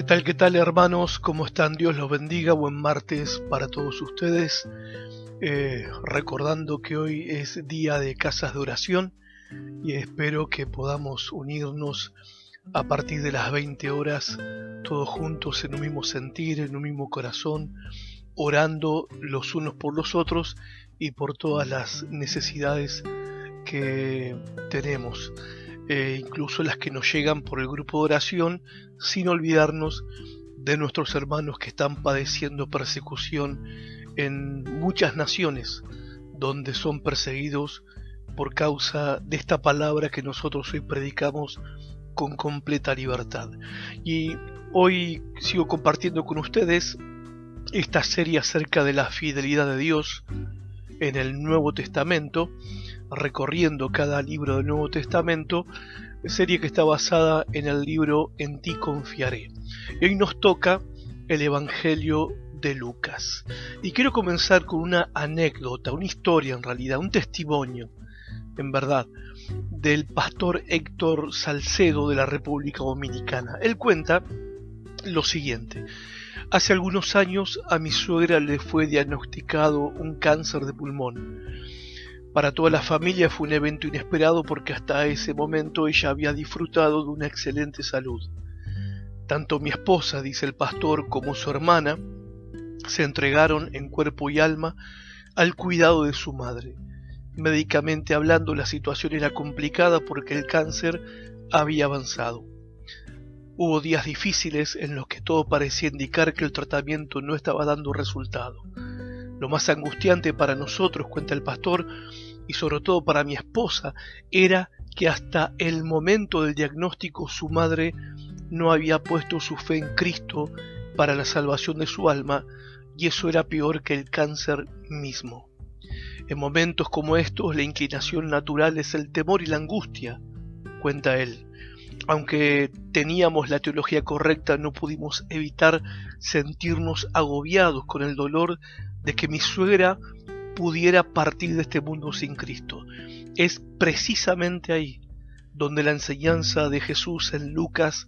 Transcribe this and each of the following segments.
¿Qué tal, hermanos? ¿Cómo están? Dios los bendiga. Buen martes para todos ustedes. Recordando que hoy es día de casas de oración y espero que podamos unirnos a partir de las 20 horas, todos juntos en un mismo sentir, en un mismo corazón, orando los unos por los otros y por todas las necesidades que tenemos. Incluso las que nos llegan por el grupo de oración, sin olvidarnos de nuestros hermanos que están padeciendo persecución en muchas naciones, donde son perseguidos por causa de esta palabra que nosotros hoy predicamos con completa libertad. Y hoy sigo compartiendo con ustedes esta serie acerca de la fidelidad de Dios en el Nuevo Testamento, recorriendo cada libro del Nuevo Testamento, serie que está basada en el libro En ti confiaré. Y hoy nos toca el Evangelio de Lucas. Y quiero comenzar con una anécdota, una historia en realidad, un testimonio, en verdad, del pastor Héctor Salcedo de la República Dominicana. Él cuenta lo siguiente: hace algunos años a mi suegra le fue diagnosticado un cáncer de pulmón. Para toda la familia fue un evento inesperado porque hasta ese momento ella había disfrutado de una excelente salud. Tanto mi esposa, dice el pastor, como su hermana se entregaron en cuerpo y alma al cuidado de su madre. Médicamente hablando, la situación era complicada porque el cáncer había avanzado. Hubo días difíciles en los que todo parecía indicar que el tratamiento no estaba dando resultado. Lo más angustiante para nosotros, cuenta el pastor, y sobre todo para mi esposa, era que hasta el momento del diagnóstico su madre no había puesto su fe en Cristo para la salvación de su alma, y eso era peor que el cáncer mismo. En momentos como estos, la inclinación natural es el temor y la angustia, cuenta él. Aunque teníamos la teología correcta, no pudimos evitar sentirnos agobiados con el dolor de que mi suegra pudiera partir de este mundo sin Cristo. Es precisamente ahí donde la enseñanza de Jesús en Lucas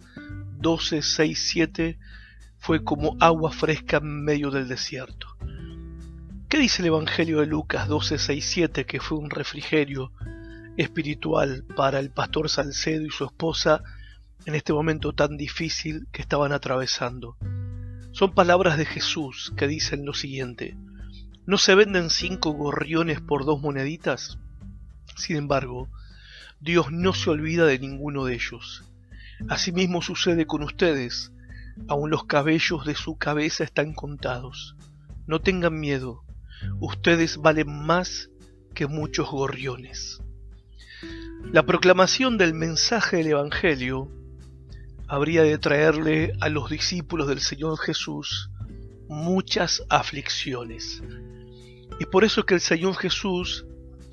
12, 6, 7 fue como agua fresca en medio del desierto. ¿Qué dice el Evangelio de Lucas 12, 6, 7, que fue un refrigerio espiritual para el pastor Salcedo y su esposa en este momento tan difícil que estaban atravesando? Son palabras de Jesús que dicen lo siguiente: ¿no se venden 5 gorriones por 2 moneditas? Sin embargo, Dios no se olvida de ninguno de ellos. Asimismo sucede con ustedes, aun los cabellos de su cabeza están contados. No tengan miedo, ustedes valen más que muchos gorriones. La proclamación del mensaje del Evangelio habría de traerle a los discípulos del Señor Jesús muchas aflicciones. Y por eso es que el Señor Jesús,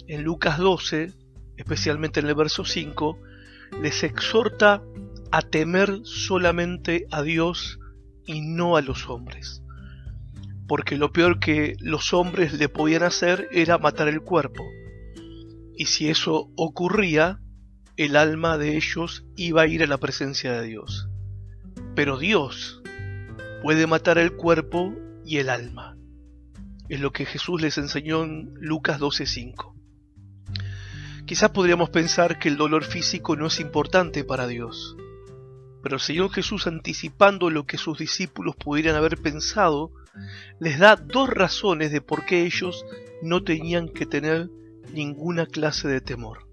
en Lucas 12, especialmente en el verso 5, les exhorta a temer solamente a Dios y no a los hombres. Porque lo peor que los hombres le podían hacer era matar el cuerpo. Y si eso ocurría, el alma de ellos iba a ir a la presencia de Dios. Pero Dios puede matar el cuerpo y el alma. Es lo que Jesús les enseñó en Lucas 12:5. Quizás podríamos pensar que el dolor físico no es importante para Dios, pero el Señor Jesús, anticipando lo que sus discípulos pudieran haber pensado, les da 2 razones de por qué ellos no tenían que tener ninguna clase de temor.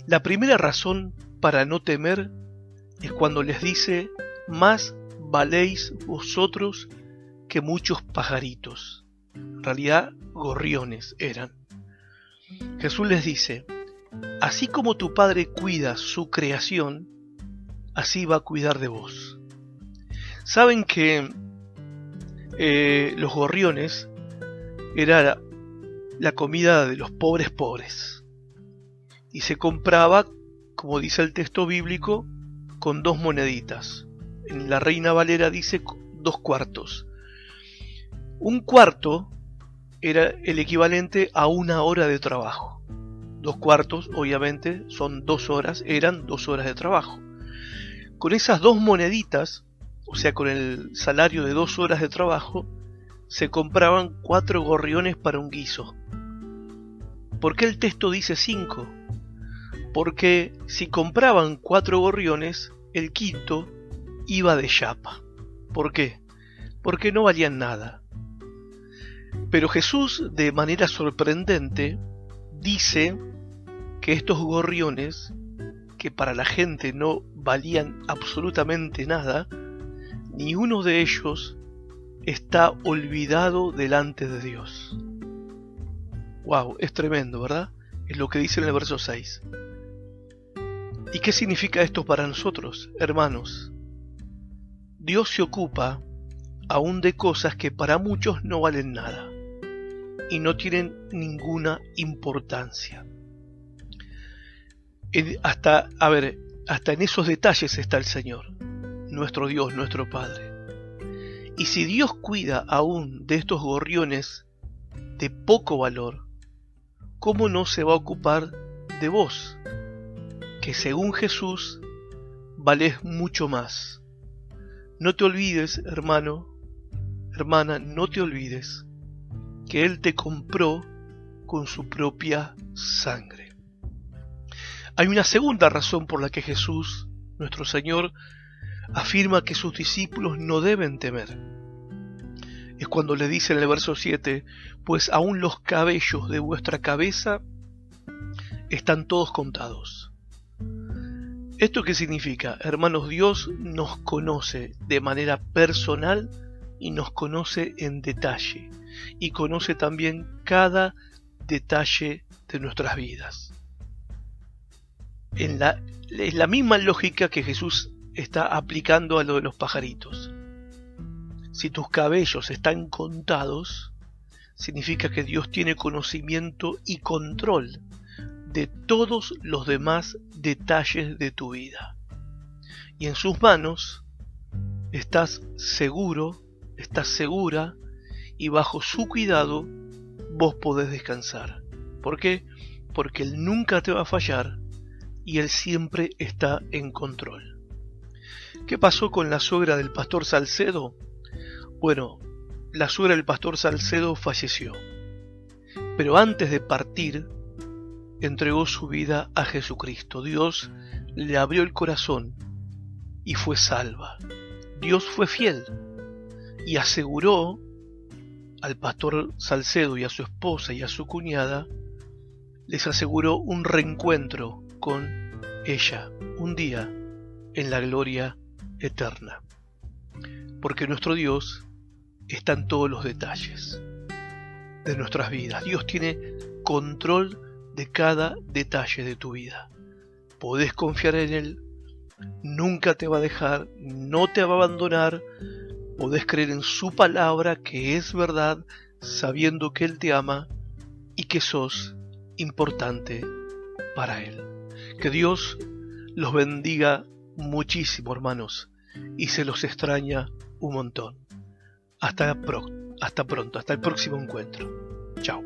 La primera razón para no temer es cuando les dice: más valéis vosotros que muchos pajaritos. En realidad, gorriones eran. Jesús les dice: así como tu Padre cuida su creación, así va a cuidar de vos. Saben que los gorriones era la comida de los pobres, y se compraba, como dice el texto bíblico, con 2 moneditas. En la Reina Valera dice 2 cuartos. Un cuarto era el equivalente a 1 hora de trabajo. 2 cuartos, obviamente, son 2 horas, eran 2 horas de trabajo. Con esas 2 moneditas, o sea, con el salario de 2 horas de trabajo, se compraban 4 gorriones para un guiso. ¿Por qué el texto dice 5? Porque si compraban 4 gorriones, el quinto iba de chapa. ¿Por qué? Porque no valían nada. Pero Jesús, de manera sorprendente, dice que estos gorriones, que para la gente no valían absolutamente nada, ni uno de ellos está olvidado delante de Dios. Wow, es tremendo, ¿verdad? Es lo que dice en el verso 6. ¿Y qué significa esto para nosotros, hermanos? Dios se ocupa aún de cosas que para muchos no valen nada y no tienen ninguna importancia. Hasta en esos detalles está el Señor, nuestro Dios, nuestro Padre. Y si Dios cuida aún de estos gorriones de poco valor, ¿cómo no se va a ocupar de vos, que según Jesús valés mucho más? No te olvides, hermano, hermana, no te olvides que Él te compró con su propia sangre. Hay una segunda razón por la que Jesús, nuestro Señor, afirma que sus discípulos no deben temer. Es cuando le dice en el verso 7, pues aún los cabellos de vuestra cabeza están todos contados. ¿Esto qué significa? Hermanos, Dios nos conoce de manera personal y nos conoce en detalle. Y conoce también cada detalle de nuestras vidas. Es la misma lógica que Jesús está aplicando a lo de los pajaritos. Si tus cabellos están contados, significa que Dios tiene conocimiento y control de todos los demás detalles de tu vida. Y en sus manos estás seguro, estás segura, y bajo su cuidado vos podés descansar. ¿Por qué? Porque Él nunca te va a fallar y Él siempre está en control. ¿Qué pasó con la suegra del pastor Salcedo? Bueno, la suegra del pastor Salcedo falleció, pero antes de partir entregó su vida a Jesucristo. Dios le abrió el corazón y fue salva. Dios fue fiel y aseguró al pastor Salcedo y a su esposa y a su cuñada, les aseguró un reencuentro con ella un día en la gloria eterna. Porque nuestro Dios está en todos los detalles de nuestras vidas. Dios tiene control de cada detalle de tu vida. Podés confiar en Él, nunca te va a dejar, no te va a abandonar. Podés creer en su palabra, que es verdad, sabiendo que Él te ama y que sos importante para Él. Que Dios los bendiga muchísimo, hermanos, y se los extraña un montón. Hasta pronto, hasta el próximo encuentro. Chao.